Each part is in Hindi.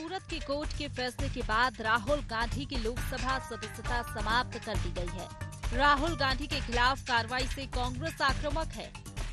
सूरत की कोर्ट के फैसले के बाद राहुल गांधी की लोकसभा सदस्यता समाप्त कर दी गई है। राहुल गांधी के खिलाफ कार्रवाई से कांग्रेस आक्रामक है।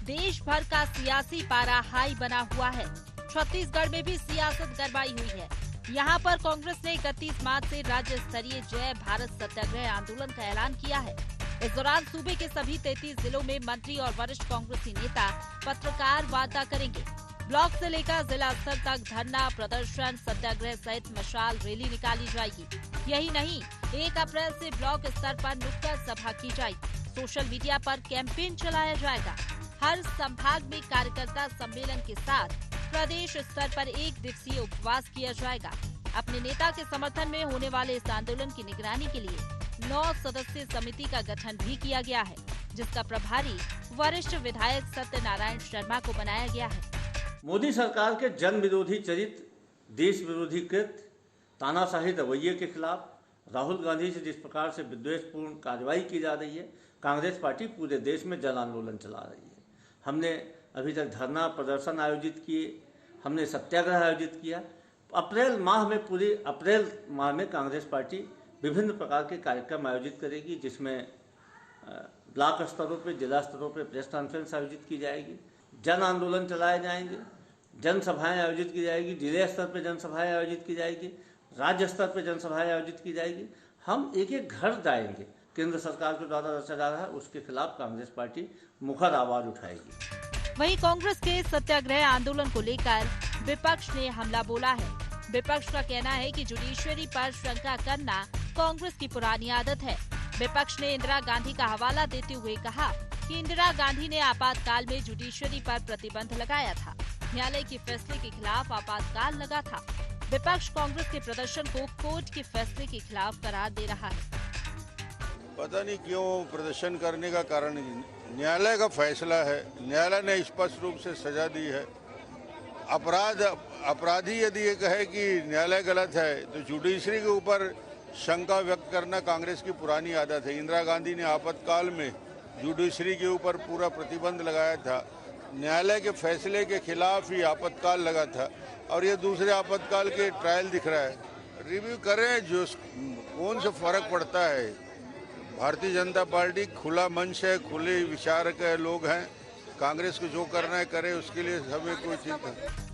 देश भर का सियासी पारा हाई बना हुआ है। छत्तीसगढ़ में भी सियासत गरमाई हुई है। यहाँ पर कांग्रेस ने 31 मार्च से राज्य स्तरीय जय भारत सत्याग्रह आंदोलन का ऐलान किया है। इस दौरान सूबे के सभी 33 जिलों में मंत्री और वरिष्ठ कांग्रेसी नेता पत्रकार वार्ता करेंगे। ब्लॉक से लेकर जिला स्तर तक धरना, प्रदर्शन, सत्याग्रह सहित मशाल रैली निकाली जाएगी। यही नहीं, 1 अप्रैल से ब्लॉक स्तर पर नुक्कड़ सभा की जाएगी। सोशल मीडिया पर कैंपेन चलाया जाएगा। हर संभाग में कार्यकर्ता सम्मेलन के साथ प्रदेश स्तर पर 1 दिवसीय उपवास किया जाएगा। अपने नेता के समर्थन में होने वाले इस आंदोलन की निगरानी के लिए 9 सदस्यीय समिति का गठन भी किया गया है, जिसका प्रभारी वरिष्ठ विधायक सत्यनारायण शर्मा को बनाया गया है। मोदी सरकार के जन विरोधी चरित्र, देश विरोधी कृत्य, तानाशाही रवैये के खिलाफ राहुल गांधी से जिस प्रकार से विद्वेषपूर्ण कार्रवाई की जा रही है, कांग्रेस पार्टी पूरे देश में जन आंदोलन चला रही है। हमने अभी तक धरना प्रदर्शन आयोजित किए, हमने सत्याग्रह आयोजित किया। अप्रैल माह में कांग्रेस पार्टी विभिन्न प्रकार के कार्यक्रम आयोजित करेगी, जिसमें ब्लॉक स्तरों पर, जिला स्तरों पर प्रेस कॉन्फ्रेंस आयोजित की जाएगी, जन आंदोलन चलाए जाएंगे, जनसभाएं आयोजित की जाएगी, जिले स्तर पर जनसभाएं आयोजित की जाएगी, राज्य स्तर पर जनसभाएं आयोजित की जाएगी। हम एक एक घर जाएंगे। केंद्र सरकार के द्वारा रचा जा रहा है, उसके खिलाफ कांग्रेस पार्टी मुखर आवाज उठाएगी। वहीं कांग्रेस के सत्याग्रह आंदोलन को लेकर विपक्ष ने हमला बोला है। विपक्ष का कहना है कि जुडिशरी पर शंका करना कांग्रेस की पुरानी आदत है। विपक्ष ने इंदिरा गांधी का हवाला देते हुए कहा कि इंदिरा गांधी ने आपातकाल में जुडिशरी पर प्रतिबंध लगाया था। न्यायालय के फैसले के खिलाफ आपातकाल लगा था। विपक्ष कांग्रेस के प्रदर्शन को कोर्ट के फैसले के खिलाफ करार दे रहा है। पता नहीं क्यों प्रदर्शन करने का कारण न्यायालय का फैसला है। न्यायालय ने स्पष्ट रूप से सजा दी है। अपराधी यदि ये कहे कि न्यायालय गलत है, तो जुडिशरी के ऊपर शंका व्यक्त करना कांग्रेस की पुरानी आदत है। इंदिरा गांधी ने आपातकाल में जुडिशरी के ऊपर पूरा प्रतिबंध लगाया था। न्यायालय के फैसले के खिलाफ ही आपातकाल लगा था, और ये दूसरे आपातकाल के ट्रायल दिख रहा है। रिव्यू करें, जो कौन सा फर्क पड़ता है। भारतीय जनता पार्टी खुला मंच है, खुले विचार के लोग हैं। कांग्रेस को जो करना है करे, उसके लिए हमें कोई चिंता नहीं।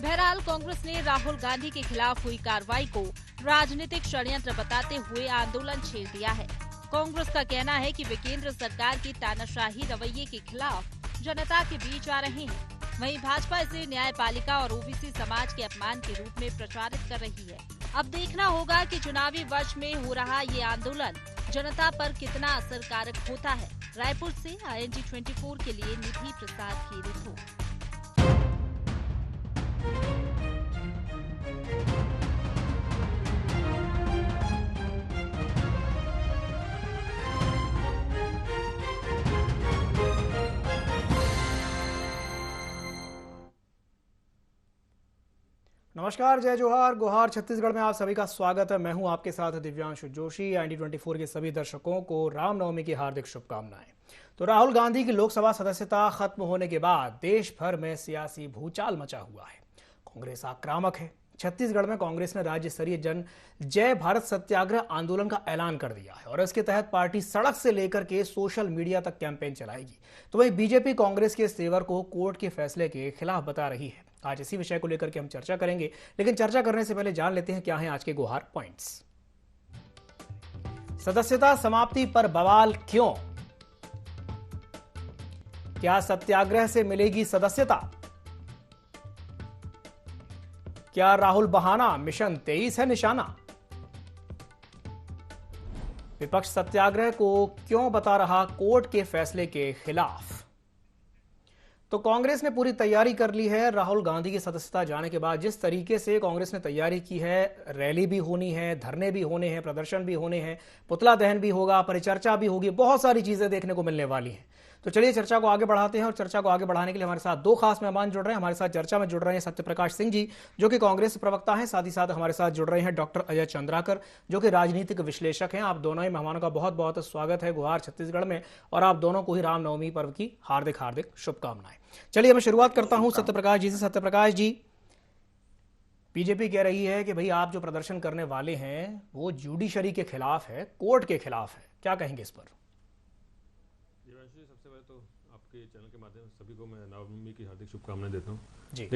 बहरहाल कांग्रेस ने राहुल गांधी के खिलाफ हुई कार्रवाई को राजनीतिक षड्यंत्र बताते हुए आंदोलन छेड़ दिया है। कांग्रेस का कहना है कि वे केंद्र सरकार की तानाशाही रवैये के खिलाफ जनता के बीच आ रहे हैं। वहीं भाजपा इसे न्यायपालिका और ओबीसी समाज के अपमान के रूप में प्रचारित कर रही है। अब देखना होगा कि चुनावी वर्ष में हो रहा ये आंदोलन जनता पर कितना असरकारक होता है। रायपुर से ING 24 के लिए निधि प्रसाद की रिपोर्ट। नमस्कार, जय जोहार, गोहार छत्तीसगढ़ में आप सभी का स्वागत है। मैं हूं आपके साथ दिव्यांशु जोशी। ING 24 के सभी दर्शकों को रामनवमी की हार्दिक शुभकामनाएं। तो राहुल गांधी की लोकसभा सदस्यता खत्म होने के बाद देश भर में सियासी भूचाल मचा हुआ है। कांग्रेस आक्रामक है। छत्तीसगढ़ में कांग्रेस ने राज्य स्तरीय जय भारत सत्याग्रह आंदोलन का ऐलान कर दिया है और इसके तहत पार्टी सड़क से लेकर के सोशल मीडिया तक कैंपेन चलाएगी। तो वहीं बीजेपी कांग्रेस के इस तेवर को कोर्ट के फैसले के खिलाफ बता रही है। आज इसी विषय को लेकर के हम चर्चा करेंगे, लेकिन चर्चा करने से पहले जान लेते हैं क्या हैं आज के गुहार पॉइंट्स। सदस्यता समाप्ति पर बवाल क्यों? क्या सत्याग्रह से मिलेगी सदस्यता? क्या राहुल बहाना मिशन 23 है निशाना? विपक्ष सत्याग्रह को क्यों बता रहा कोर्ट के फैसले के खिलाफ? तो कांग्रेस ने पूरी तैयारी कर ली है। राहुल गांधी की सदस्यता जाने के बाद जिस तरीके से कांग्रेस ने तैयारी की है, रैली भी होनी है, धरने भी होने हैं, प्रदर्शन भी होने हैं, पुतला दहन भी होगा, परिचर्चा भी होगी, बहुत सारी चीजें देखने को मिलने वाली हैं। तो चलिए चर्चा को आगे बढ़ाते हैं और चर्चा को आगे बढ़ाने के लिए हमारे साथ 2 खास मेहमान जुड़ रहे हैं। हमारे साथ चर्चा में जुड़ रहे हैं सत्यप्रकाश सिंह जी, जो कि कांग्रेस प्रवक्ता हैं। साथ ही साथ हमारे साथ जुड़ रहे हैं डॉक्टर अजय चंद्राकर, जो कि राजनीतिक विश्लेषक हैं। आप दोनों ही मेहमानों का बहुत बहुत स्वागत है गुहार छत्तीसगढ़ में, और आप दोनों को ही रामनवमी पर्व की हार्दिक हार्दिक शुभकामनाएं। चलिए मैं शुरुआत करता हूं सत्यप्रकाश जी से। सत्यप्रकाश जी, बीजेपी कह रही है कि भाई आप जो प्रदर्शन करने वाले हैं वो जुडिशरी के खिलाफ है, कोर्ट के खिलाफ है, क्या कहेंगे इस पर? सबसे पहले तो आपके चैनल के माध्यम से सभी को मैं नवमी की हार्दिक शुभकामनाएं देता हूँ। जी,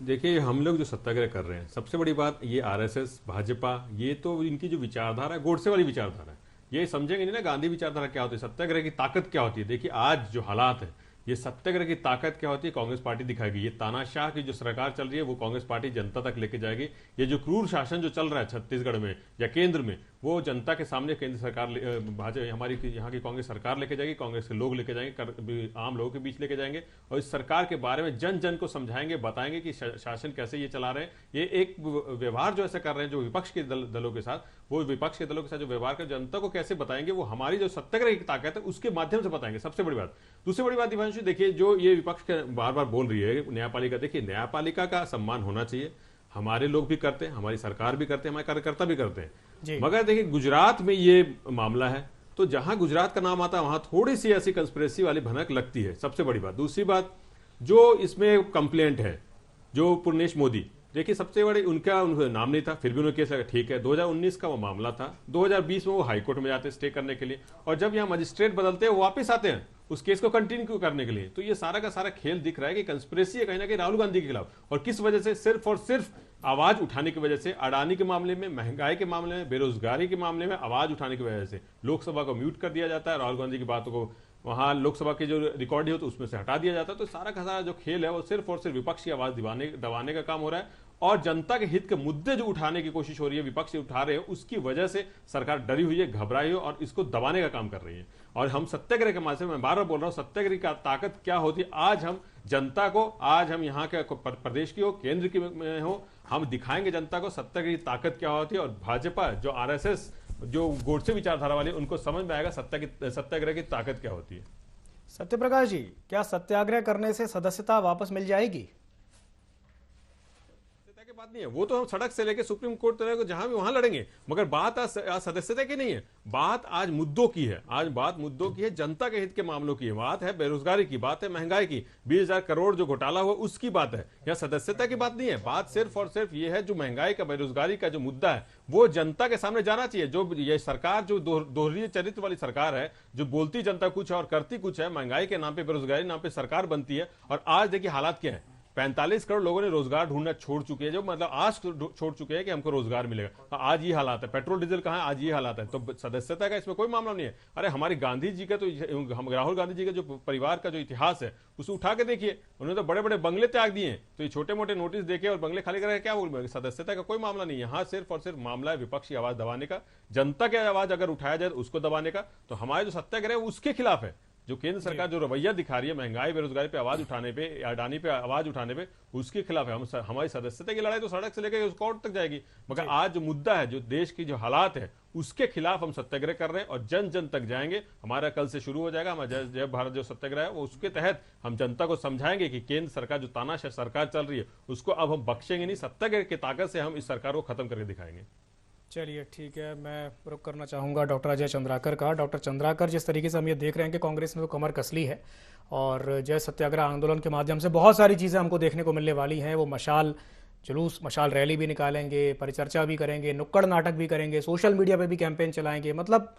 देखिए हम लोग जो सत्याग्रह कर रहे हैं, सबसे बड़ी बात ये आरएसएस, भाजपा, ये तो इनकी जो विचारधारा है गोडसे वाली विचारधारा है। ये समझेंगे नहीं ना गांधी विचारधारा क्या होती है, सत्याग्रह की ताकत क्या होती है। देखिए आज जो हालात है, ये सत्याग्रह की ताकत क्या होती है कांग्रेस पार्टी दिखाएगी। ये तानाशाह की जो सरकार चल रही है वो कांग्रेस पार्टी जनता तक लेके जाएगी। ये जो क्रूर शासन जो चल रहा है छत्तीसगढ़ में या केंद्र में, वो जनता के सामने केंद्र सरकार भाजपा हमारी यहाँ की कांग्रेस सरकार लेके जाएगी, कांग्रेस के लोग लेके जाएंगे, आम लोगों के बीच लेके जाएंगे और इस सरकार के बारे में जन जन को समझाएंगे, बताएंगे कि शासन कैसे ये चला रहे हैं। ये एक व्यवहार जो ऐसे कर रहे हैं जो विपक्ष के दलों के साथ, वो विपक्ष के दलों के साथ जो व्यवहार कर जनता को कैसे बताएंगे, वो हमारी जो सत्याग्रह की ताकत है उसके माध्यम से बताएंगे। सबसे बड़ी बात। दूसरी बड़ी बात दिवांशु, देखिए जो ये विपक्ष के बार बार बोल रही है न्यायपालिका, देखिए न्यायपालिका का सम्मान होना चाहिए। हमारे लोग भी करते हैं, हमारी सरकार भी करते हैं, हमारे कार्यकर्ता भी करते हैं। मगर देखिए गुजरात में ये मामला है तो जहां गुजरात का नाम आता है वहां थोड़ी सी ऐसी कंस्पिरेसी वाली भनक लगती है, सबसे बड़ी बात। दूसरी बात, जो इसमें कंप्लेंट है जो पुर्नेश मोदी, देखिए सबसे बड़ी उनका नाम नहीं था, फिर भी उन्होंने केस लगा, ठीक है 2019 का वो मामला था। 2020 में वो हाईकोर्ट में जाते स्टे करने के लिए, और जब यहाँ मजिस्ट्रेट बदलते हैं वो वापस आते हैं उस केस को कंटिन्यू करने के लिए। तो ये सारा का सारा खेल दिख रहा है कि कंस्पिरेसी है कहीं ना कहीं राहुल गांधी के खिलाफ। और किस वजह से? सिर्फ और सिर्फ आवाज उठाने की वजह से, अडानी के मामले में, महंगाई के मामले में, बेरोजगारी के मामले में आवाज उठाने की वजह से लोकसभा को म्यूट कर दिया जाता है, राहुल गांधी की बातों को वहां लोकसभा की जो रिकॉर्ड हो तो उसमें से हटा दिया जाता है। तो सारा का सारा जो खेल है वो सिर्फ और सिर्फ विपक्ष की आवाज दबाने का काम हो रहा है और जनता के हित के मुद्दे जो उठाने की कोशिश हो रही है, विपक्ष उठा रहे हैं, उसकी वजह से सरकार डरी हुई है, घबराई है और इसको दबाने का काम कर रही है। और हम सत्याग्रह के माध्यम से, मैं बार बार बोल रहा हूं, सत्याग्रह की ताकत क्या होती है। आज हम जनता को, आज हम यहाँ के प्रदेश की हो, केंद्र की में हो, हम दिखाएंगे जनता को सत्याग्रह की ताकत क्या होती है। और भाजपा जो आरएसएस जो गोडसे विचारधारा वाली, उनको समझ में आएगा सत्याग्रह की ताकत क्या होती है। सत्यप्रकाश जी, क्या सत्याग्रह करने से सदस्यता वापस मिल जाएगी? बात नहीं है, वो तो हम सड़क से लेके सुप्रीम कोर्ट तक जहां भी वहां लड़ेंगे, मगर बात आज सदस्यता की नहीं है, बात आज मुद्दों की है। आज बात मुद्दों की है, जनता के हित के मामलों की है, बात है बेरोजगारी की, बात है महंगाई की, 20,000 करोड़ जो घोटाला हुआ उसकी बात है। यहाँ सदस्यता की बात नहीं है, बात सिर्फ और सिर्फ ये है जो महंगाई का, बेरोजगारी का जो मुद्दा है वो जनता के सामने जाना चाहिए। जो ये सरकार जो दोहरी चरित्र वाली सरकार है, जो बोलती जनता कुछ है और करती कुछ है, महंगाई के नाम पे, बेरोजगारी नाम पे सरकार बनती है। और आज देखिए हालात क्या है, 45 करोड़ लोगों ने रोजगार ढूंढना छोड़ चुके हैं, जो मतलब आज छोड़ चुके हैं कि हमको रोजगार मिलेगा। आज ये हालात है, पेट्रोल डीजल कहाँ है, आज ये हालात है। तो सदस्यता का इसमें कोई मामला नहीं है। अरे हमारी गांधी जी का तो, हम राहुल गांधी जी का जो परिवार का जो इतिहास है उसे उठा के देखिए, उन्होंने तो बड़े बड़े बंगले त्याग दिए हैं। तो ये छोटे मोटे नोटिस देके और बंगले खाली करके क्या बोल, सदस्यता का कोई मामला नहीं है। यहाँ सिर्फ और सिर्फ मामला है विपक्ष की आवाज दबाने का, जनता की आवाज अगर उठाया जाए उसको दबाने का। तो हमारे जो सत्याग्रह है उसके खिलाफ है। जो केंद्र सरकार जो रवैया दिखा रही है महंगाई बेरोजगारी पे आवाज उठाने पे, अडानी पे आवाज उठाने पे, उसके खिलाफ है। हमारी सदस्यता की लड़ाई तो सड़क से लेकर कोर्ट तक जाएगी, मगर आज जो मुद्दा है, जो देश की जो हालात है, उसके खिलाफ हम सत्याग्रह कर रहे हैं और जन जन तक जाएंगे। हमारा कल से शुरू हो जाएगा हमारा जय भारत जो सत्याग्रह है, वो उसके तहत हम जनता को समझाएंगे कि केंद्र सरकार जो तानाशाह सरकार चल रही है उसको अब हम बख्शेंगे नहीं। सत्याग्रह की ताकत से हम इस सरकार को खत्म करके दिखाएंगे। चलिए ठीक है, मैं रुक करना चाहूँगा डॉक्टर अजय चंद्राकर का। डॉक्टर चंद्राकर, जिस तरीके से हम ये देख रहे हैं कि कांग्रेस ने तो कमर कस ली है और जय सत्याग्रह आंदोलन के माध्यम से बहुत सारी चीज़ें हमको देखने को मिलने वाली हैं। वो मशाल जुलूस, मशाल रैली भी निकालेंगे, परिचर्चा भी करेंगे, नुक्कड़ नाटक भी करेंगे, सोशल मीडिया पे भी कैंपेन चलाएंगे। मतलब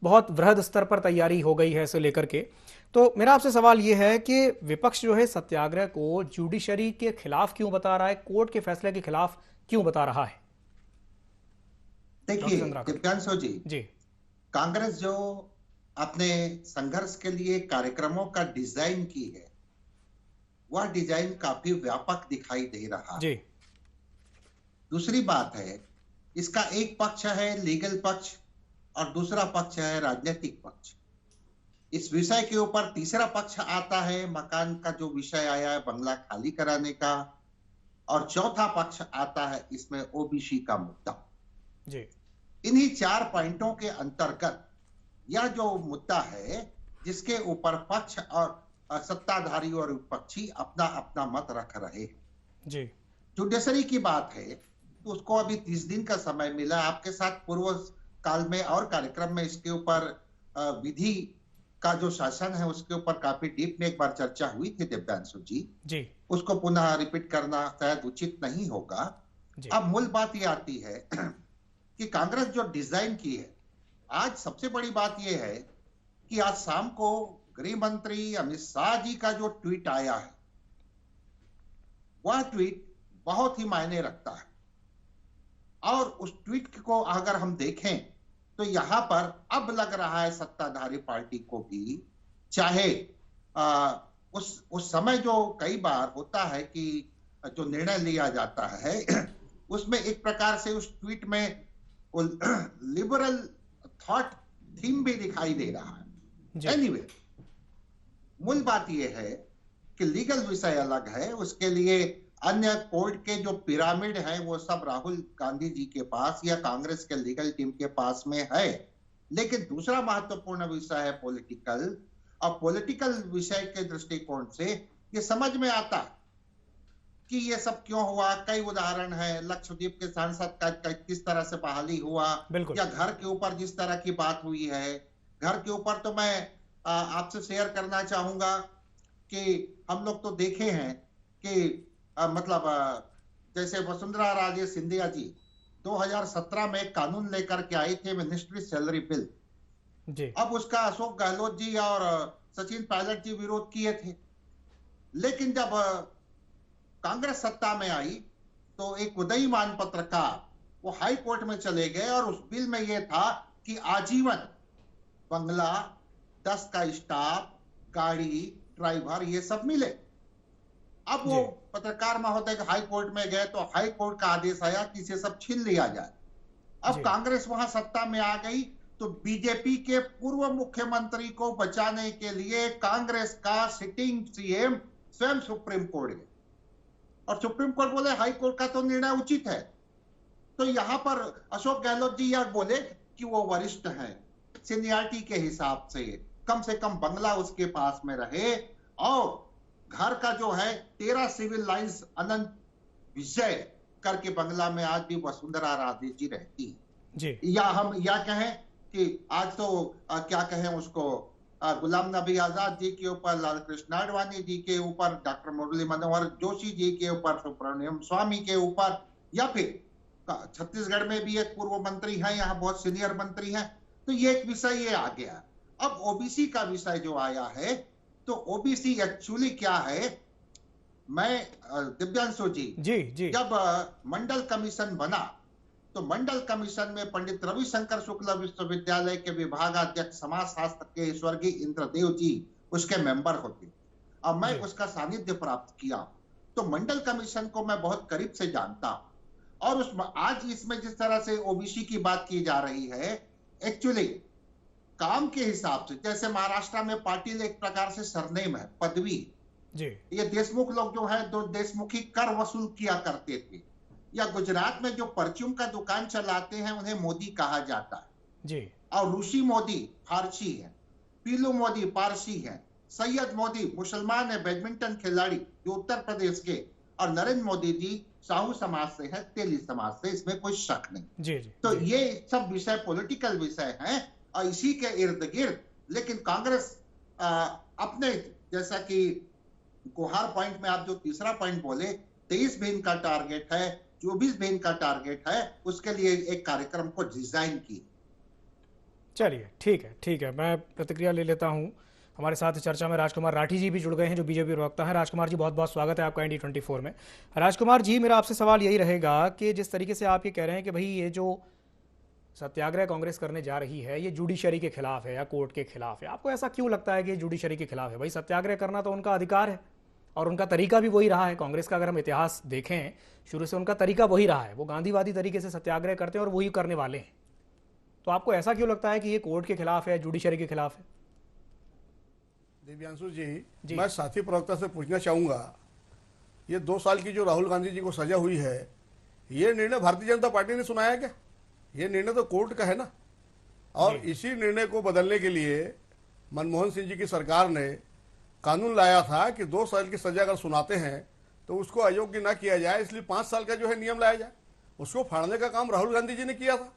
बहुत वृहद स्तर पर तैयारी हो गई है इसे लेकर के। तो मेरा आपसे सवाल ये है कि विपक्ष जो है सत्याग्रह को जुडिशरी के खिलाफ क्यों बता रहा है, कोर्ट के फैसले के खिलाफ क्यों बता रहा है? देखिए दिव्यांशु जी, कांग्रेस जो अपने संघर्ष के लिए कार्यक्रमों का डिजाइन की है, वह डिजाइन काफी व्यापक दिखाई दे रहा है। दूसरी बात है, इसका एक पक्ष है लीगल पक्ष और दूसरा पक्ष है राजनीतिक पक्ष। इस विषय के ऊपर तीसरा पक्ष आता है, मकान का जो विषय आया है बंगला खाली कराने का, और चौथा पक्ष आता है इसमें ओबीसी का मुद्दा जी। इन्हीं 4 पॉइंटों के अंतर्गत यह जो मुद्दा है जिसके ऊपर पक्ष और सत्ताधारी और विपक्षी अपना अपना मत रख रहे हैं जी। जुडिशरी की बात है तो उसको अभी 30 दिन का समय मिला। आपके साथ पूर्व काल में और कार्यक्रम में इसके ऊपर विधि का जो शासन है उसके ऊपर काफी डीप में एक बार चर्चा हुई थी दिव्यांशु जी। उसको पुनः रिपीट करना शायद उचित नहीं होगा। अब मूल बात ये आती है कि कांग्रेस जो डिजाइन की है, आज सबसे बड़ी बात यह है कि आज शाम को गृह मंत्री अमित शाह जी का जो ट्वीट आया है, वह ट्वीट बहुत ही मायने रखता है। और उस ट्वीट को अगर हम देखें तो यहां पर अब लग रहा है सत्ताधारी पार्टी को भी, चाहे उस समय जो कई बार होता है कि जो निर्णय लिया जाता है उसमें एक प्रकार से उस ट्वीट में लिबरल थॉट थीम भी दिखाई दे रहा है। एनीवे, मूल बात यह है कि लीगल विषय अलग है, उसके लिए अन्य कोर्ट के जो पिरामिड है वो सब राहुल गांधी जी के पास या कांग्रेस के लीगल टीम के पास में है। लेकिन दूसरा महत्वपूर्ण विषय है पॉलिटिकल, और पॉलिटिकल विषय के दृष्टिकोण से ये समझ में आता है कि ये सब क्यों हुआ। कई उदाहरण है, लक्षद्वीप के सांसद का किस तरह से बहाली हुआ, या घर के ऊपर जिस तरह की बात हुई है। घर के ऊपर तो मैं आपसे शेयर करना चाहूंगा कि हम लोग तो देखे हैं कि मतलब जैसे वसुंधरा राजे सिंधिया जी 2017 में एक कानून लेकर के आई थे, मिनिस्ट्री सैलरी बिल जी। अब उसका अशोक गहलोत जी और सचिन पायलट जी विरोध किए थे, लेकिन जब कांग्रेस सत्ता में आई तो एक उदयीमान पत्रकार वो हाई कोर्ट में चले गए और उस बिल में यह था कि आजीवन बंगला, 10 का स्टाफ, गाड़ी, ड्राइवर, ये सब मिले। अब वो पत्रकार महोदय हाई कोर्ट में गए तो हाई कोर्ट का आदेश आया कि इसे सब छीन लिया जाए। अब कांग्रेस वहां सत्ता में आ गई तो बीजेपी के पूर्व मुख्यमंत्री को बचाने के लिए कांग्रेस का सिटिंग सीएम स्वयं सुप्रीम कोर्ट गए, और सुप्रीम कोर्ट बोले हाई कोर्ट का तो निर्णय उचित है। तो यहां पर अशोक गहलोत जी यह बोले कि वो वरिष्ठ हैं, सीनियरिटी के हिसाब से कम बंगला उसके पास में रहे, और घर का जो है 13 सिविल लाइंस अनंत विजय करके बंगला में आज भी वसुंधरा राजे जी रहती जी। या हम या कहें कि आज तो क्या कहें उसको, गुलाम नबी आजाद जी के ऊपर, लाल कृष्ण आडवाणी जी के ऊपर, डॉक्टर मुरली मनोहर जोशी जी के ऊपर, सुब्रमण्यम स्वामी के ऊपर, या फिर छत्तीसगढ़ में भी एक पूर्व मंत्री है, यहाँ बहुत सीनियर मंत्री हैं। तो ये एक विषय ये आ गया। अब ओबीसी का विषय जो आया है, तो ओबीसी एक्चुअली क्या है, मैं दिव्यांशु जी जब मंडल कमीशन बना तो मंडल कमीशन में पंडित रविशंकर शुक्ल विश्वविद्यालय के विभागाध्यक्ष समाज शास्त्र के स्वर्गीय इंद्रदेव जी उसके मेंबर होते। अब मैं उसका सानिध्य प्राप्त किया, तो मंडल कमीशन को मैं बहुत करीब से जानता हूं। और आज इसमें जिस तरह से ओबीसी की बात की जा रही है, एक्चुअली काम के हिसाब से, जैसे महाराष्ट्र में पाटिल एक प्रकार से सरनेम है, पदवी जी। ये देशमुख लोग जो है दो देशमुखी कर वसूल किया करते थे, या गुजरात में जो परचून का दुकान चलाते हैं उन्हें मोदी कहा जाता है जी। और ऋषि मोदी फारसी है, पीलू मोदी पारसी है, सैयद मोदी मुसलमान है, बैडमिंटन खिलाड़ी जो उत्तर प्रदेश के, और नरेंद्र मोदी जी साहू समाज से है, तेली समाज से, इसमें कोई शक नहीं जी। तो जी। ये सब विषय पॉलिटिकल विषय हैं और इसी के इर्द गिर्द, लेकिन कांग्रेस अपने, जैसा कि गुहार पॉइंट में आप जो तीसरा पॉइंट बोले, 23 बिन का टारगेट है, 24 बिन का टारगेट है, उसके लिए एक कार्यक्रम को डिजाइन की। चलिए ठीक है, मैं प्रतिक्रिया ले लेता हूं। हमारे साथ चर्चा में राजकुमार राठी जी भी जुड़ गए हैं, जो बीजेपी प्रवक्ता हैं। राजकुमार जी, बहुत बहुत स्वागत है आपका ND24 में। राजकुमार जी, मेरा आपसे सवाल यही रहेगा कि जिस तरीके से आप ये कह रहे हैं कि भाई ये जो सत्याग्रह कांग्रेस करने जा रही है ये जुडिशरी के खिलाफ है या कोर्ट के खिलाफ है, आपको ऐसा क्यों लगता है कि जुडिशरी के खिलाफ है? भाई सत्याग्रह करना तो उनका अधिकार है और उनका तरीका भी वही रहा है। कांग्रेस का अगर हम इतिहास देखें, शुरू से उनका तरीका वही रहा है, वो गांधीवादी तरीके से सत्याग्रह करते हैं और वही करने वाले हैं। तो आपको ऐसा क्यों लगता है कि ये कोर्ट के खिलाफ है, जुडिशरी के खिलाफ है? दिव्यांशु जी, मैं साथी प्रवक्ता से पूछना चाहूंगा, ये 2 साल की जो राहुल गांधी जी को सजा हुई है, ये निर्णय भारतीय जनता पार्टी ने सुनाया क्या? ये निर्णय तो कोर्ट का है ना। और इसी निर्णय को बदलने के लिए मनमोहन सिंह जी की सरकार ने कानून लाया था कि 2 साल की सजा अगर सुनाते हैं तो उसको अयोग्य ना किया जाए, इसलिए 5 साल का जो है नियम लाया जाए। उसको फाड़ने का काम राहुल गांधी जी ने किया था।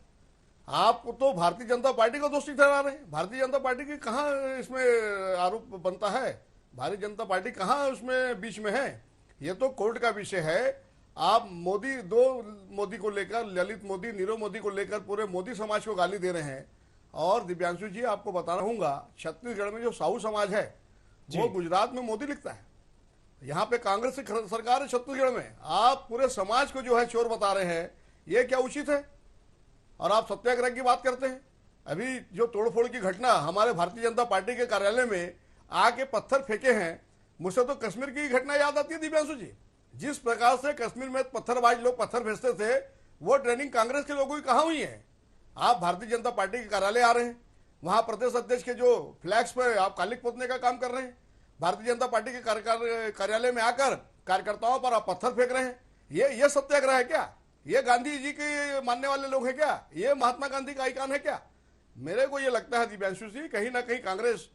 आप तो भारतीय जनता पार्टी को दोषी ठहरा रहे हैं। भारतीय जनता पार्टी की कहाँ इसमें आरोप बनता है? भारतीय जनता पार्टी कहाँ उसमें बीच में है? ये तो कोर्ट का विषय है। आप मोदी को लेकर, ललित मोदी, नीरव मोदी को लेकर पूरे मोदी समाज को गाली दे रहे हैं। और दिव्यांशु जी, आपको बता रहूंगा, छत्तीसगढ़ में जो साहू समाज है वो गुजरात में मोदी लिखता है, यहाँ पे कांग्रेस की सरकार है छत्तीसगढ़ में। आप पूरे समाज को जो है चोर बता रहे हैं, ये क्या उचित है? और आप सत्याग्रह की बात करते हैं। अभी जो तोड़फोड़ की घटना हमारे भारतीय जनता पार्टी के कार्यालय में आके पत्थर फेंके हैं, मुझसे तो कश्मीर की घटना याद आती है दिव्यांशु जी। जिस प्रकार से कश्मीर में पत्थरबाज लोग पत्थर भेजते थे, वो ट्रेनिंग कांग्रेस के लोगों की कहाँ हुई है? आप भारतीय जनता पार्टी के कार्यालय आ रहे हैं, वहां प्रदेश अध्यक्ष के जो फ्लैग्स पे आप कालिक पोतने का काम कर रहे हैं। भारतीय जनता पार्टी के कार्यालय में आकर कार्यकर्ताओं पर आप पत्थर फेंक रहे हैं। ये सत्याग्रह है क्या? ये गांधी जी के मानने वाले लोग हैं क्या? ये महात्मा गांधी का आइकॉन है क्या? मेरे को ये लगता है दिव्यांशु जी, कहीं ना कहीं कांग्रेस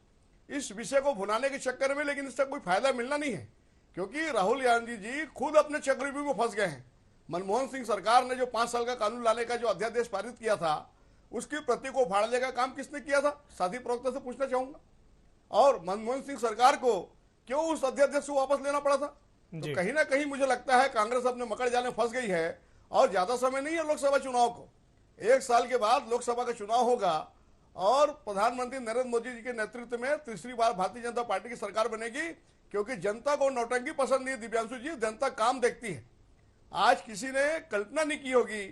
इस विषय को भुनाने के चक्कर में, लेकिन इससे कोई फायदा मिलना नहीं है, क्योंकि राहुल गांधी जी खुद अपने चक्रव्यूह में फंस गए हैं। मनमोहन सिंह सरकार ने जो 5 साल का कानून लाने का जो अध्यादेश पारित किया था, उसकी प्रति को फाड़ने का काम किसने किया था? साथी प्रवक्ता से पूछना चाहूंगा। और मनमोहन सिंह सरकार को क्यों उस अध्यादेश को वापस लेना पड़ा था? तो कहीं ना कहीं मुझे लगता है कांग्रेस अपने मकड़ जाल में फंस गई है। और ज्यादा समय नहीं है लोकसभा चुनाव को, 1 साल के बाद लोकसभा का चुनाव होगा और प्रधानमंत्री नरेंद्र मोदी जी के नेतृत्व में तीसरी बार भारतीय जनता पार्टी की सरकार बनेगी, क्योंकि जनता को नौटंकी पसंद नहीं है दिव्यांशु जी, जनता काम देखती है। आज किसी ने कल्पना नहीं की होगी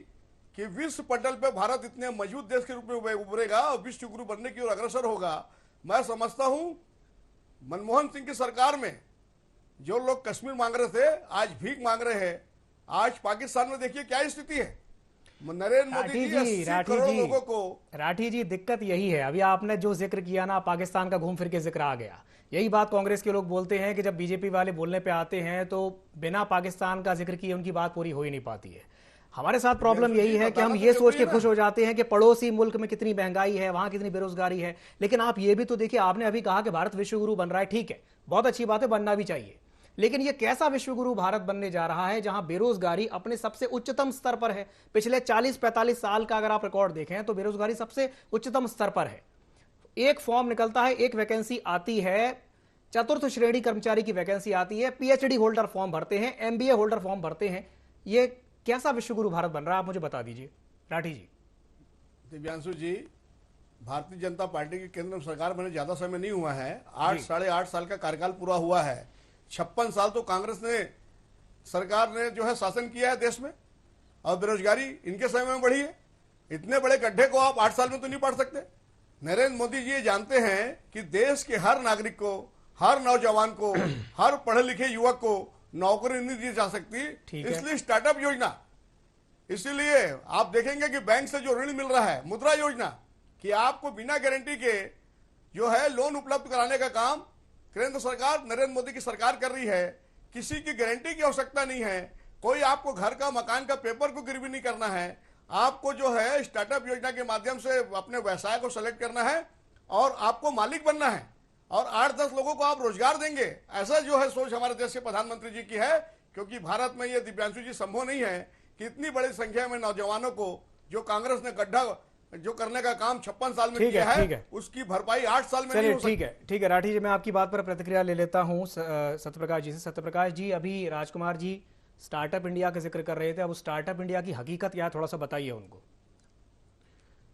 कि विश्व पटल पे भारत इतने मजबूत देश के रूप में उभरेगा और विश्व गुरु बनने की ओर अग्रसर होगा। मैं समझता हूं मनमोहन सिंह की सरकार में जो लोग कश्मीर मांग रहे थे, आज भीख मांग रहे हैं। आज पाकिस्तान में देखिए क्या स्थिति है। नरेंद्र मोदी जी 80 करोड़ लोगों को। राठी जी, दिक्कत यही है, अभी आपने जो जिक्र किया ना, पाकिस्तान का घूम फिर के जिक्र आ गया। यही बात कांग्रेस के लोग बोलते हैं कि जब बीजेपी वाले बोलने पे आते हैं तो बिना पाकिस्तान का जिक्र किए उनकी बात पूरी हो ही नहीं पाती है। हमारे साथ प्रॉब्लम यही है कि हम ये सोच के खुश हो जाते हैं कि पड़ोसी मुल्क में कितनी महंगाई है, वहां कितनी बेरोजगारी है, लेकिन आप ये भी तो देखिए, आपने अभी कहा कि भारत विश्वगुरु बन रहा है, ठीक है, बहुत अच्छी बात है, बनना भी चाहिए, लेकिन ये कैसा विश्वगुरु भारत बनने जा रहा है जहां बेरोजगारी अपने सबसे उच्चतम स्तर पर है? पिछले 40-45 साल का अगर आप रिकॉर्ड देखें तो बेरोजगारी सबसे उच्चतम स्तर पर है। एक फॉर्म निकलता है, एक वैकेंसी आती है, चतुर्थ श्रेणी कर्मचारी की वैकेंसी आती है, पीएचडी होल्डर फॉर्म भरते हैं, एमबीए होल्डर फॉर्म भरते हैं। ये कैसा विश्वगुरु भारत बन रहा है, आप मुझे बता दीजिए राठी जी। दिव्यांशु जी, भारतीय जनता पार्टी की केंद्र में सरकार बने ज्यादा समय नहीं हुआ है, 8-8.5 साल का कार्यकाल पूरा हुआ है। 56 साल तो कांग्रेस ने सरकार ने जो है शासन किया है देश में, और बेरोजगारी इनके समय में बढ़ी है। इतने बड़े गड्ढे को आप 8 साल में तो नहीं पढ़ सकते। नरेंद्र मोदी जी ये जानते हैं कि देश के हर नागरिक को, हर नौजवान को, हर पढ़े लिखे युवक को नौकरी नहीं दी जा सकती, इसलिए स्टार्टअप योजना, इसीलिए आप देखेंगे कि बैंक से जो ऋण मिल रहा है, मुद्रा योजना, कि आपको बिना गारंटी के जो है लोन उपलब्ध कराने का काम केंद्र सरकार, नरेंद्र मोदी की सरकार कर रही है। किसी की गारंटी की आवश्यकता नहीं है, कोई आपको घर का, मकान का पेपर को गिरवी नहीं करना है। आपको जो है स्टार्टअप योजना के माध्यम से अपने व्यवसाय को सेलेक्ट करना है और आपको मालिक बनना है, और 8-10 लोगों को आप रोजगार देंगे। ऐसा जो है सोच हमारे देश के प्रधानमंत्री जी की है, क्योंकि भारत में ये दिव्यांशु जी संभव नहीं है कि इतनी बड़ी संख्या में नौजवानों को, जो कांग्रेस ने गड्ढा जो करने का काम 56 साल में किया है, उसकी भरपाई 8 साल में नहीं हो सकती। ठीक है राठी जी, मैं आपकी बात पर प्रतिक्रिया ले लेता हूं सत्यप्रकाश जी से। सत्यप्रकाश जी, अभी राजकुमार जी स्टार्टअप इंडिया का जिक्र कर रहे थे, अब स्टार्टअप इंडिया की हकीकत क्या, थोड़ा सा बताइए उनको।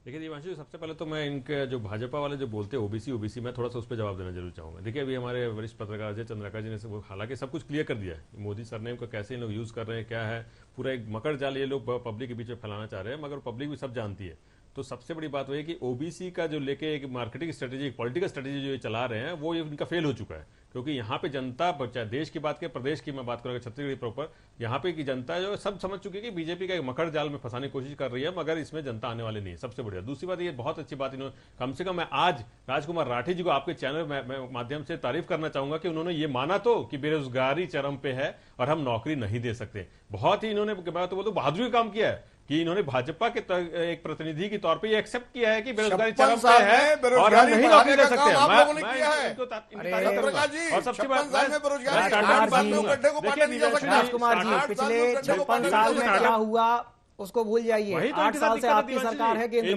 देखिए दिवांशु, सबसे पहले तो मैं इनके जो भाजपा वाले जो बोलते हैं ओबीसी, मैं थोड़ा सा उस पर जवाब देना जरूर चाहूंगा। देखिए, अभी हमारे वरिष्ठ पत्रकार अजय चंद्राकर जी ने हालांकि सब कुछ क्लियर कर दिया है, मोदी सरनेम को कैसे इन लोग यूज कर रहे हैं, क्या है, पूरा एक मकर जाल ये लोग पब्लिक के बीच में फैलाना चाह रहे हैं, मगर पब्लिक भी सब जानती है। तो सबसे बड़ी बात वो है कि ओबीसी का जो लेके एक मार्केटिंग स्ट्रेटेजी, एक पॉलिटिकल स्ट्रेटेजी जो ये चला रहे हैं, वो इनका फेल हो चुका है। क्योंकि यहाँ पे जनता, चाहे देश की बात करें, प्रदेश की मैं बात करूँगा, छत्तीसगढ़ प्रॉपर, यहाँ पे की जनता जो सब समझ चुकी है कि बीजेपी का एक मकर जाल में फंसाने की कोशिश कर रही है, मगर इसमें जनता आने वाली नहीं है। सबसे बढ़िया दूसरी बात, ये बहुत अच्छी बात इन्होंने, कम से कम मैं आज राजकुमार राठी जी को आपके चैनल माध्यम से तारीफ करना चाहूंगा कि उन्होंने ये माना तो कि बेरोजगारी चरम पे है और हम नौकरी नहीं दे सकते। बहुत ही इन्होंने तो बहादुरी काम किया है कि इन्होंने भाजपा के एक प्रतिनिधि के तौर पे ये एक्सेप्ट किया है कि बेरोजगारी चरम पे है और हम नहीं नौकरी दे सकते। और सबसे राजकुमार जी, पिछले 56 साल में क्या हुआ उसको भूल जाइए। 8 साल से आपकी सरकार है केंद्र में।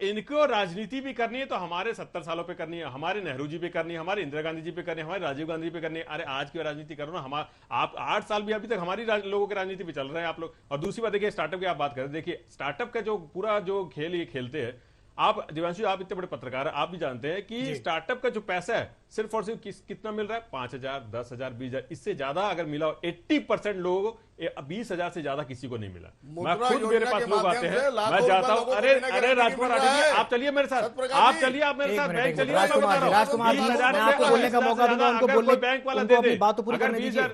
इनको राजनीति भी करनी है तो हमारे 70 सालों पे करनी है, हमारे नेहरू जी पे करनी है, हमारे इंदिरा गांधी जी पे करनी है, हमारे राजीव गांधी पे करनी है। अरे आज की राजनीति करो ना। आप 8 साल भी अभी तक हमारी लोगों की राजनीति पे चल रहे हैं आप लोग। और दूसरी बात देखिए, स्टार्टअप की आप बात करें, देखिए स्टार्टअप का जो पूरा जो खेल ये खेलते हैं आप, दिव्यांशु आप इतने बड़े पत्रकार हैं, आप भी जानते हैं कि स्टार्टअप का जो पैसा है सिर्फ और सिर्फ कितना मिल रहा है, 5,000, 10,000, 20,000, इससे ज्यादा अगर मिला हो 80% लोग, 20,000 से ज्यादा किसी को नहीं मिला। मैं खुद, मेरे पास लोग आते हैं, मैं जाता हूँ, अरे राजकुमार राठी जी आप चलिए मेरे साथ, आप चलिए, आप मेरे साथ बैंक चलिए, राजकुमार जी मैं आपको बोलने का मौका दूंगा, उनको बोलने, बैंक वाला दे दे, बात तो पूरी करने दीजिए।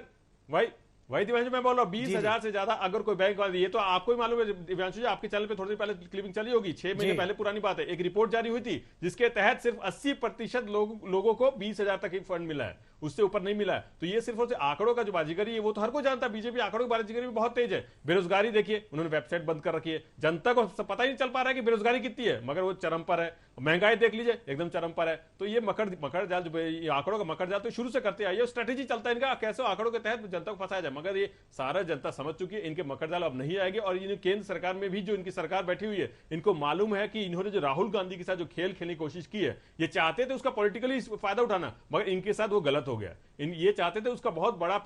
वही दिव्यांशु मैं बोल रहा हूँ, 20,000 से ज्यादा अगर कोई बैंक वाला, ये तो आपको ही मालूम है दिव्यांशु जी, आपके चैनल पे थोड़ी देर पहले क्लिपिंग चली होगी, 6 महीने पहले पुरानी बात है, एक रिपोर्ट जारी हुई थी जिसके तहत सिर्फ 80% लोगों को 20,000 तक ही फंड मिला है, उससे ऊपर नहीं मिला है। तो ये सिर्फ आंकड़ों का जो बाजीगरी है वो तो हर कोई जानता है, बीजेपी आंकड़ों की बाजीगरी भी बहुत तेज है। बेरोजगारी देखिए, उन्होंने वेबसाइट बंद कर रखी है, जनता को पता ही नहीं चल पा रहा है कि बेरोजगारी कितनी है, मगर वो चरम पर है। महंगाई देख लीजिए, एकदम चरम पर है। तो ये मकर जाल, आंकड़ों का मकर जाल तो शुरू से करते आइए, स्ट्रेटेजी चलता है इनका, कैसे आंकड़ों के तहत जनता को फंसाया जाए, मगर ये सारा जनता समझ चुकी है, इनके मकर जाल अब नहीं आएंगे। और इन केंद्र सरकार में भी जो इनकी सरकार बैठी हुई है, इनको मालूम है कि इन्होंने जो राहुल गांधी के साथ जो खेल खेलने की कोशिश की है, ये चाहते थे उसका पॉलिटिकली फायदा उठाना, मगर इनके साथ वो गलत हो गया। ये चाहते थे उसका बहुत बड़ा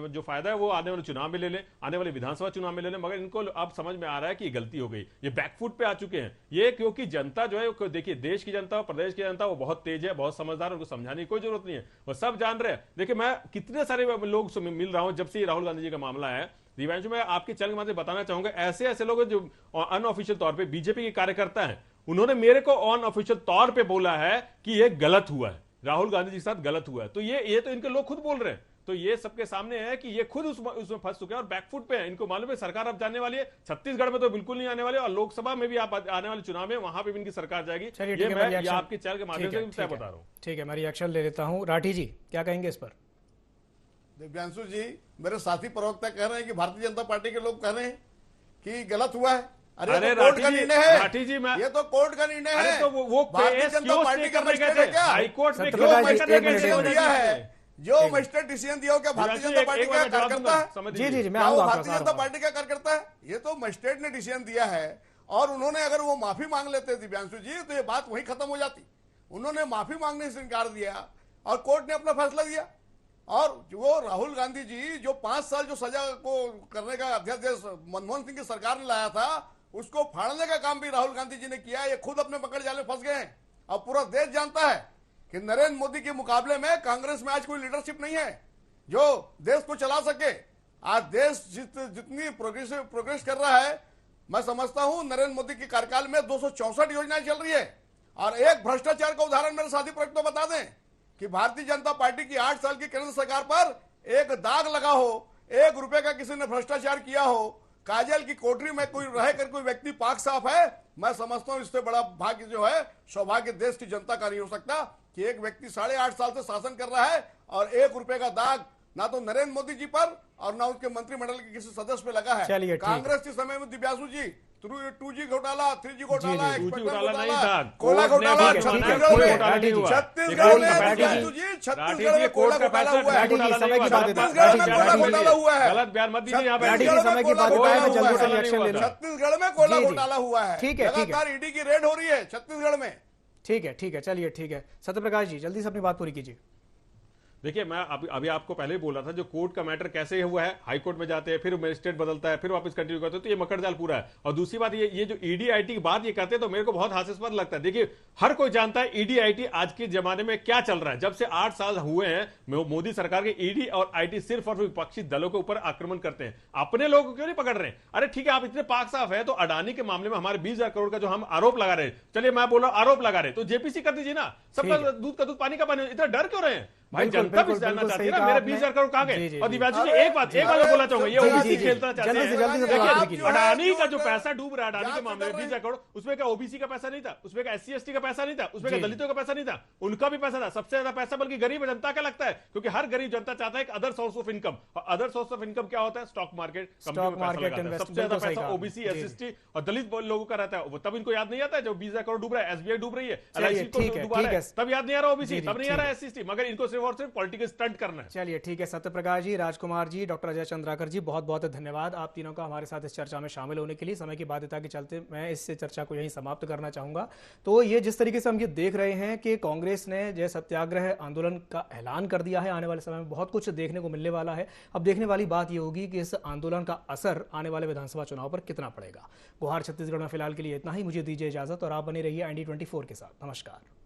जो फायदा है वो आने वाले चुनाव में ले लें, आने वाले विधानसभा चुनाव में ले लें, मगर इनको अब समझ में आ रहा है कि गलती हो गई, ये बैकफुट पे आ चुके हैं ये, क्योंकि जनता जो है, देखिए देश की जनता, प्रदेश की जनता वो बहुत तेज है, बहुत समझदार, उनको समझाने की कोई जरूरत नहीं है, वो सब जान रहे हैं। देखिए मैं कितने सारे लोग से मिल रहा हूं जब से राहुल गांधी जी का मामला है, दिव्यांशु मैं आपके चैनल के माध्यम से बताना चाहूंगा, ऐसे ऐसे लोग जो अनऑफिशियल तौर पे बीजेपी के कार्यकर्ता हैं, उन्होंने मेरे को अनऑफिशियल तौर पे बोला है कि ये गलत हुआ है, राहुल गांधी जी के साथ गलत हुआ है। तो ये तो इनके लोग खुद बोल रहे हैं, तो ये सबके सामने है कि ये खुद उसमें फंस चुके हैं और बैकफुट पे हैं। इनको मालूम है सरकार अब जाने वाली है, छत्तीसगढ़ में तो बिल्कुल नहीं आने वाले, और लोकसभा में भी आप आने वाले चुनाव में वहां पे भी इनकी सरकार जाएगी। ये मैं आपके चैनल के माध्यम से बता रहा हूँ। ठीक है, मैं रिएक्शन ले लेता हूँ। राठी जी क्या कहेंगे इस पर? दिव्यांशु जी, मेरे साथी प्रवक्ता कह रहे हैं कि भारतीय जनता पार्टी के लोग कह रहे हैं कि गलत हुआ है। अरे तो कोर्ट का निर्णय है, राठी जी ये तो कोर्ट का निर्णय है। तो वो भारतीय जनता पार्टी का मजिस्ट्रेट है क्या? हाईकोर्ट में दिया है, जो मजिस्ट्रेट डिसीजन दिया हो, क्या भारतीय जनता पार्टी का कार्यकर्ता है? जी मैं आऊंगा, भारतीय जनता पार्टी का कार्यकर्ता है? ये तो मजिस्ट्रेट ने डिसीजन दिया है, और उन्होंने अगर वो माफी मांग लेते दिव्यांशु जी तो ये बात वहीं खत्म हो जाती। उन्होंने माफी मांगने से इनकार दिया और कोर्ट ने अपना फैसला दिया। और वो राहुल गांधी जी जो 5 साल जो सजा को करने का अध्यादेश मनमोहन सिंह की सरकार ने लाया था, उसको फाड़ने का काम भी राहुल गांधी जी ने किया। ये खुद अपने पकड़ जाले फंस गए हैं। अब पूरा देश जानता है कि नरेंद्र मोदी के मुकाबले में कांग्रेस में आज कोई लीडरशिप नहीं है जो देश को चला सके। आज देश जितनी प्रोग्रेस कर रहा है, मैं समझता हूं नरेंद्र मोदी के कार्यकाल में 264 योजनाएं चल रही है। और एक भ्रष्टाचार का उदाहरण मेरे साथी प्रवक्ता बता दें कि भारतीय जनता पार्टी की 8 साल की केंद्र सरकार पर एक दाग लगा हो, 1 रुपए का किसी ने भ्रष्टाचार किया हो, काजल की कोठरी में कोई रहकर कोई व्यक्ति पाक साफ है, मैं समझता हूं इससे बड़ा भाग्य जो है, सौभाग्य देश की जनता का नहीं हो सकता कि एक व्यक्ति 8.5 साल से शासन कर रहा है और 1 रुपए का दाग ना तो नरेंद्र मोदी जी पर और ना उनके मंत्रिमंडल के किसी सदस्य पे लगा है। कांग्रेस के समय में दिव्यांशु जी 2G घोटाला, 3G घोटाला, घोटाला नहीं था, कोला घोटाला, छत्तीसगढ़ में कोला हुआ है। गलत बयान मत दीजिए, छत्तीसगढ़ में कोला घोटाला हुआ है। ठीक है, लगातार ईडी की रेड हो रही है छत्तीसगढ़ में। ठीक है, चलिए ठीक है। सत्यप्रकाश जी जल्दी से अपनी बात पूरी कीजिए। देखिए मैं अभी आपको पहले ही बोल रहा था, जो कोर्ट का मैटर कैसे हुआ है, हाई कोर्ट में जाते हैं, फिर मजिस्ट्रेट बदलता है, फिर वापस कंटिन्यू करते हैं, तो ये मकड़जाल पूरा है। और दूसरी बात ये जो ईडी आईटी की बात ये करते हैं तो मेरे को बहुत हास्यास्पद लगता है। देखिए हर कोई जानता है ईडी आईटी आज के जमाने में क्या चल रहा है। जब से 8 साल हुए हैं मोदी सरकार के, ईडी और आईटी सिर्फ और विपक्षी दलों के ऊपर आक्रमण करते हैं, अपने लोगों को क्यों नहीं पकड़ रहे? अरे ठीक है, आप इतने पाक साफ है तो अडानी के मामले में हमारे 20,000 करोड़ का जो हम आरोप लगा रहे, चलिए मैं बोल रहा हूं आरोप लगा रहे, तो जेपीसी कर दीजिए ना, सबका दूध का दूध पानी का पानी। इतना डर क्यों रहे हैं भाई? जनता भी जानना चाहती है ना मेरे 20,000 करोड़ कहां गए। और दिव्यांशु जी एक बात बोलना चाहूंगा, ये ओबीसी खेलना चाहते हैं। अडानी का जो पैसा डूब रहा है अडानी के मामले में 20,000 करोड़, उसमें क्या ओबीसी का पैसा नहीं था, उसमें क्या SC ST का पैसा नहीं था, उसमें क्या दलितों का पैसा नहीं था? उनका भी पैसा था। सबसे ज्यादा पैसा बल्कि गरीब जनता का लगता है, क्योंकि हर गरीब जनता चाहता है अदर सोर्स ऑफ इनकम। और अदर सोर्स ऑफ इनकम क्या होता है? स्टॉक मार्केट, सबसे ज्यादा पैसा ओबीसी SC और दलित लोगों का रहता है। तब इनको याद नहीं आता है जब 20,000 करोड़ डूब रहा है, SBI डूब रही है, LIC को डूबा रहा है, तब याद नहीं आ रहा ओबीसी, तब नहीं आ रहा SC ST, मगर इनको सिर्फ और सिर्फ पॉलिटिकल स्टंट करना है। चलिए ठीक है, सत्य प्रकाश जी, राजकुमार जी, डॉक्टर अजय चंद्राकर जी, बहुत बहुत धन्यवाद आप तीनों का हमारे साथ इस चर्चा में शामिल होने के लिए। समय की बाध्यता के चलते मैं इस चर्चा को यहीं समाप्त करना चाहूंगा। तो ये जिस तरीके से हम ये देख रहे हैं कि कांग्रेस ने जो सत्याग्रह आंदोलन का ऐलान कर दिया है, आने वाले समय में बहुत कुछ देखने को मिलने वाला है। अब देखने वाली बात यह होगी कि इस आंदोलन का असर आने वाले विधानसभा चुनाव पर कितना पड़ेगा। गुहार छत्तीसगढ़ में फिलहाल के लिए इतना ही, मुझे दीजिए इजाजत और आप बने रहिए ND24 के साथ। नमस्कार।